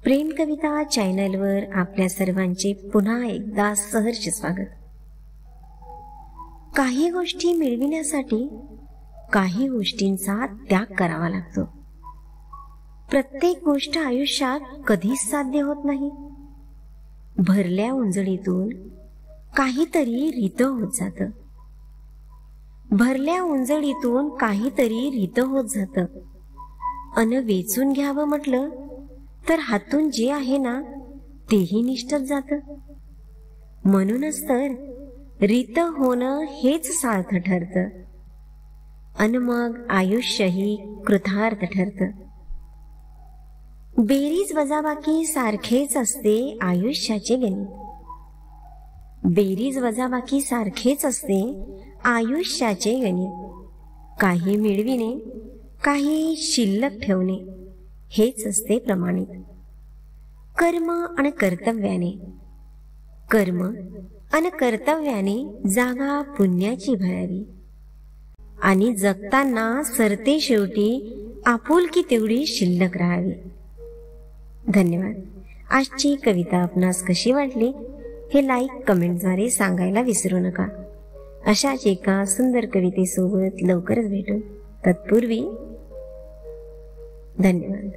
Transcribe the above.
प्रेम कविता चॅनलवर आपल्या सर्वांचे पुन्हा एकदा सहर्ष स्वागत. काही गोष्टी मिळविण्यासाठी काही गोष्टींचा त्याग करावा लागतो. प्रत्येक गोष्ट आयुष्यात कधीच साध्य होत नाही. भरल्या उंजळीतून काहीतरी रितं होत जातं. भरल्या उंजळीतून काहीतरी रितं होत जातं. अन वेचून घ्यावं म्हटलं तर हातून जे आहे ना तेही निष्ठत जातं. म्हणूनच तर रितं होणं हेच सार्थ ठरतं. अन मग आयुष्यही कृतार्थ ठरतं. बेरीज वजाबाकी सारखेच असते आयुष्याचे गणित. बेरीज वजाबाकी सारखेच असते आयुष्याचे गणित. काही मिळविणे, काही शिल्लक ठेवणे हेच असते प्रमाणित. कर्म आणि कर्तव्याने, कर्म आणि कर्तव्याने जागा पुण्याची भरावी. आणि जगताना सरते शेवटी आपुलकी तेवढी शिल्लक राहावी. धन्यवाद. आजची कविता आपणास कशी वाटली हे लाईक कमेंटद्वारे सांगायला विसरू नका. अशाच एका सुंदर कवितेसोबत लवकरच भेटू. तत्पूर्वी धन्यवाद.